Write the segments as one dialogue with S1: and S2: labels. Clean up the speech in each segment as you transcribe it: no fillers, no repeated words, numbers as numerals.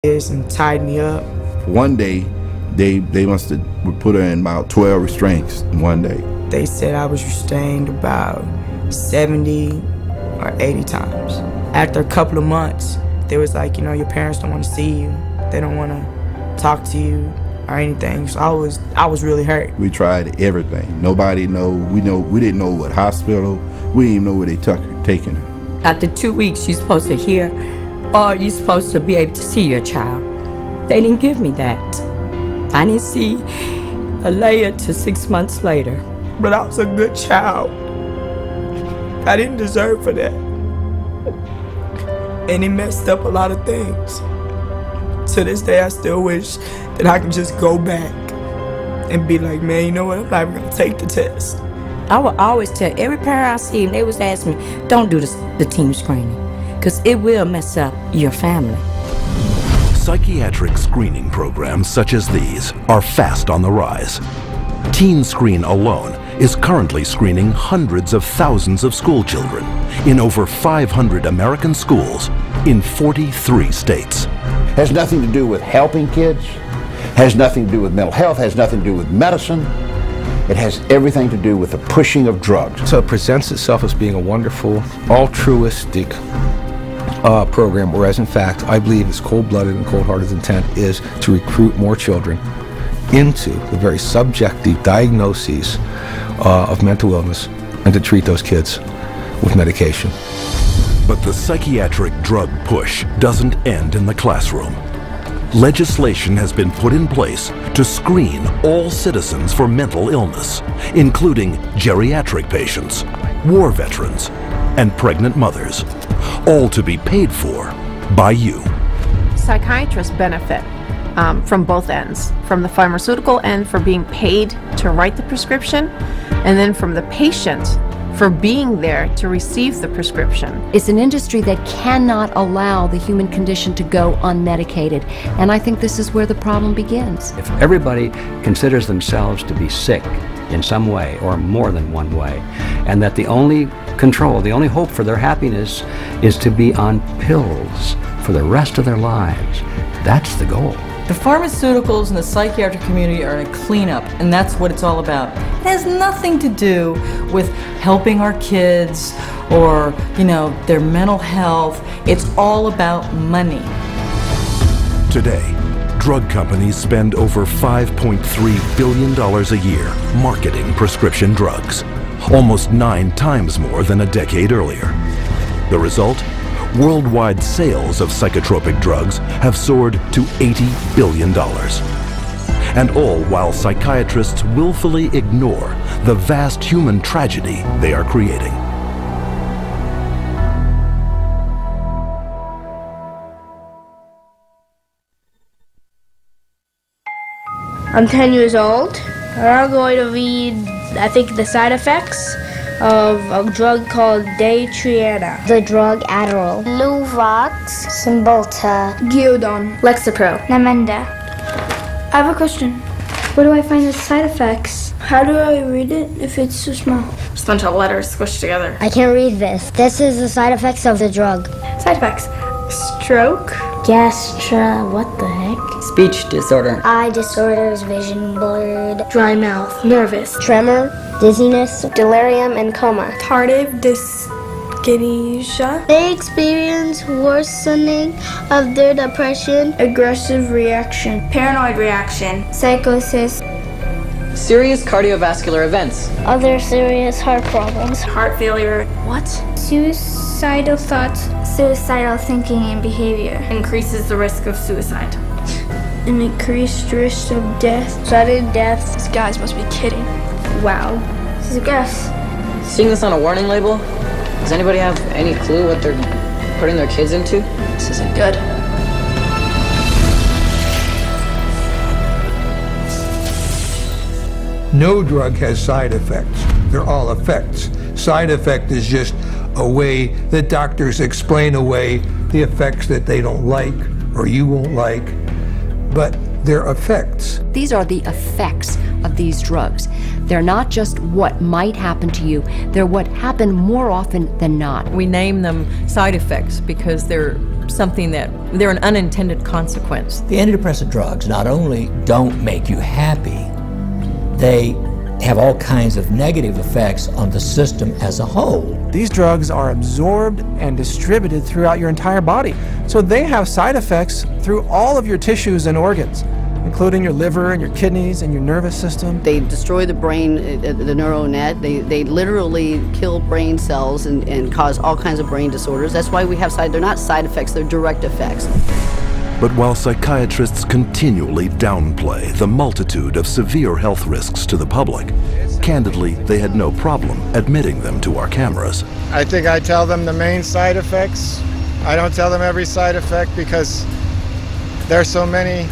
S1: and tied me up.
S2: One day, they must have put her in about 12 restraints one day.
S1: They said I was restrained about 70 or 80 times. After a couple of months, they was like, you know, your parents don't want to see you. They don't want to talk to you or anything. So I was really hurt.
S2: We tried everything. Nobody know. We didn't know what hospital. We didn't even know where they taking her.
S3: After 2 weeks, you're supposed to hear, or you're supposed to be able to see your child. They didn't give me that. I didn't see Alea till 6 months later.
S1: But I was a good child. I didn't deserve for that. And it messed up a lot of things. To this day, I still wish that I could just go back and be like, man, you know what, I'm not even gonna take the test.
S3: I would always tell every parent I see, and they was asking me, don't do the team screening, because it will mess up your family.
S4: Psychiatric screening programs such as these are fast on the rise. Teen Screen alone is currently screening hundreds of thousands of school children in over 500 American schools in 43 states.
S5: Has nothing to do with helping kids, has nothing to do with mental health, has nothing to do with medicine. It has everything to do with the pushing of drugs.
S6: So it presents itself as being a wonderful, altruistic program, whereas in fact, I believe its cold-blooded and cold-hearted intent is to recruit more children into the very subjective diagnoses of mental illness and to treat those kids with medication.
S4: But the psychiatric drug push doesn't end in the classroom. Legislation has been put in place to screen all citizens for mental illness, including geriatric patients, war veterans, and pregnant mothers, all to be paid for by you.
S7: Psychiatrists benefit from both ends, from the pharmaceutical end for being paid to write the prescription, and then from the patient for being there to receive the prescription.
S8: It's an industry that cannot allow the human condition to go unmedicated, and I think this is where the problem begins.
S9: If everybody considers themselves to be sick in some way or more than one way, and that the only control, the only hope for their happiness is to be on pills for the rest of their lives, that's the goal.
S10: The pharmaceuticals and the psychiatric community are in a cleanup, and that's what it's all about. It has nothing to do with helping our kids or, you know, their mental health. It's all about money.
S4: Today, drug companies spend over $5.3 billion a year marketing prescription drugs, almost 9 times more than a decade earlier. The result? Worldwide sales of psychotropic drugs have soared to $80 billion. And all while psychiatrists willfully ignore the vast human tragedy they are creating.
S11: I'm 10 years old, and I'm going to read, I think, the side effects of a drug called Daytriana.
S12: The drug Adderall. Luvox. Cymbalta.
S11: Gyudon.
S12: Lexapro.
S11: Namenda. I have a question. Where do I find the side effects? How do I read it if it's so small?
S13: Just a bunch of letters squished together.
S12: I can't read this. This is the side effects of the drug.
S11: Side effects. Stroke.
S12: Gastra. What the heck?
S9: Speech disorder.
S12: Eye disorders. Vision blurred.
S11: Dry mouth. Nervous.
S12: Tremor. Dizziness. Delirium and coma.
S11: Tardive dyskinesia.
S12: They experience worsening of their depression.
S11: Aggressive reaction.
S13: Paranoid reaction.
S11: Psychosis.
S14: Serious cardiovascular events.
S12: Other serious heart problems.
S13: Heart failure.
S11: What? Suicidal thoughts.
S13: Suicidal thinking and behavior. Increases the risk of suicide.
S11: An increased risk of death.
S12: Sudden death.
S11: These guys must be kidding.
S13: Wow. This is a guess.
S14: Seeing this on a warning label, does anybody have any clue what they're putting their kids into?
S11: This isn't good.
S15: No drug has side effects. They're all effects. Side effect is just a way that doctors explain away the effects that they don't like or you won't like, but they're effects.
S8: These are the effects of these drugs. They're not just what might happen to you, they're what happen more often than not.
S10: We name them side effects because they're
S16: something that they're an unintended consequence.
S17: The antidepressant drugs not only don't make you happy, they have all kinds of negative effects on the system as a whole.
S18: These drugs are absorbed and distributed throughout your entire body, so they have side effects through all of your tissues and organs, including your liver and your kidneys and your nervous system.
S19: They destroy the brain, the neural net. They literally kill brain cells and cause all kinds of brain disorders. That's why we have they're not side effects, they're direct effects.
S4: But while psychiatrists continually downplay the multitude of severe health risks to the public, candidly, they had no problem admitting them to our cameras.
S20: I think I tell them the main side effects. I don't tell them every side effect because there are so many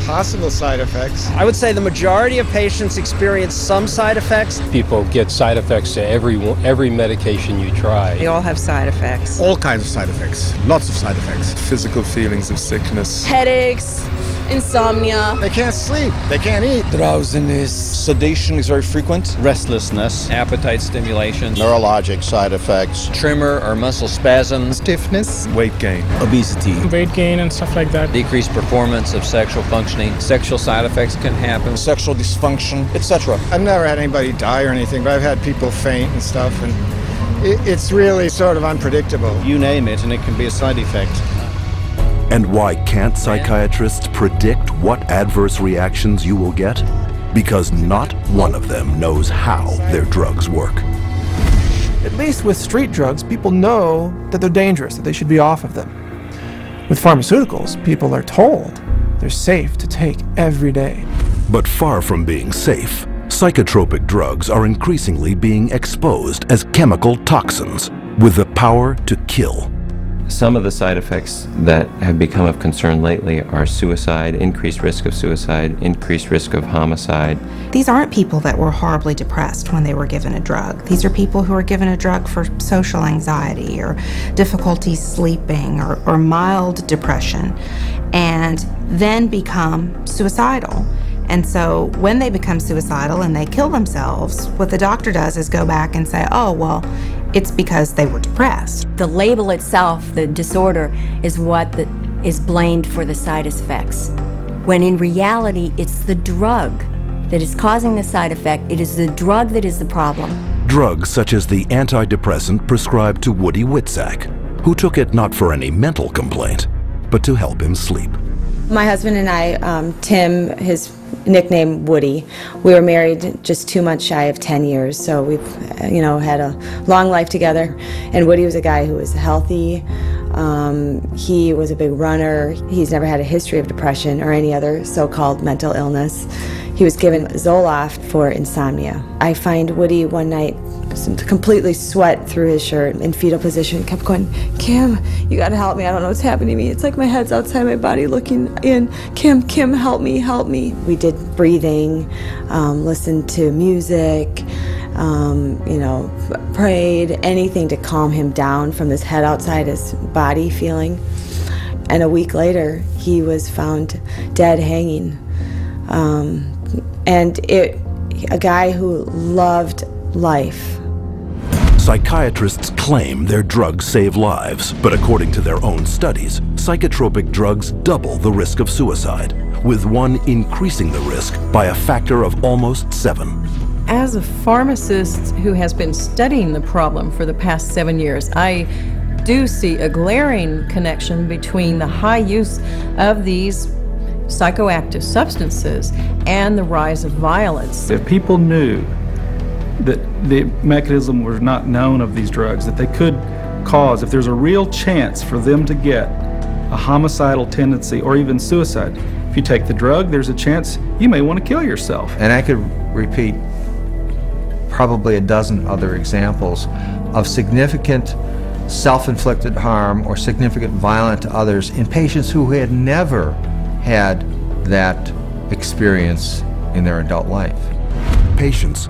S20: possible side effects.
S21: I would say the majority of patients experience some side effects.
S22: People get side effects to every medication you try.
S23: They all have side effects.
S24: All kinds of side effects. Lots of side effects. Physical feelings of sickness.
S25: Headaches, insomnia.
S20: They can't sleep. They can't eat.
S26: Drowsiness. Sedation is very frequent.
S27: Restlessness. Appetite stimulation.
S5: Neurologic side effects.
S27: Tremor or muscle spasms.
S24: Stiffness. Weight gain.
S26: Obesity.
S28: Weight gain and stuff like that.
S27: Decreased performance of sexual functioning. Sexual side effects can happen.
S26: Sexual dysfunction, etc.
S20: I've never had anybody die or anything, but I've had people faint and stuff, and it's really sort of unpredictable.
S26: You name it, and it can be a side effect.
S4: And why can't psychiatrists predict what adverse reactions you will get? Because not one of them knows how their drugs work.
S18: At least with street drugs, people know that they're dangerous, that they should be off of them. With pharmaceuticals, people are told they're safe to take every day.
S4: But far from being safe, psychotropic drugs are increasingly being exposed as chemical toxins with the power to kill.
S29: Some of the side effects that have become of concern lately are suicide, increased risk of suicide, increased risk of homicide.
S30: These aren't people that were horribly depressed when they were given a drug. These are people who are given a drug for social anxiety or difficulty sleeping or mild depression and then become suicidal. And so when they become suicidal and they kill themselves, what the doctor does is go back and say, oh, well, it's because they were depressed.
S8: The label itself, the disorder, is what is blamed for the side effects. When in reality, it's the drug that is causing the side effect. It is the drug that is the problem.
S4: Drugs such as the antidepressant prescribed to Woody Witzak, who took it not for any mental complaint, but to help him sleep.
S31: My husband and I, Tim, his nickname Woody, we were married just 2 months shy of 10 years, so we've had a long life together. And Woody was a guy who was healthy. He was a big runner. He's never had a history of depression or any other so-called mental illness. He was given Zoloft for insomnia. I find Woody one night completely sweat through his shirt in fetal position, kept going, Kim, you gotta help me, I don't know what's happening to me. It's like my head's outside my body looking in. Kim, help me, help me. We did breathing, listened to music, prayed, anything to calm him down from this head outside his body feeling. And a week later, he was found dead hanging. A guy who loved life.
S4: Psychiatrists claim their drugs save lives, but according to their own studies, psychotropic drugs double the risk of suicide, with one increasing the risk by a factor of almost 7.
S16: As a pharmacist who has been studying the problem for the past 7 years, I do see a glaring connection between the high use of these psychoactive substances and the rise of violence.
S32: If people knew that the mechanism was not known of these drugs, that they could cause, if there's a real chance for them to get a homicidal tendency or even suicide, if you take the drug, there's a chance you may want to kill yourself.
S6: And I could repeat probably a dozen other examples of significant self-inflicted harm or significant violence to others in patients who had never had that experience in their adult life.
S4: Patients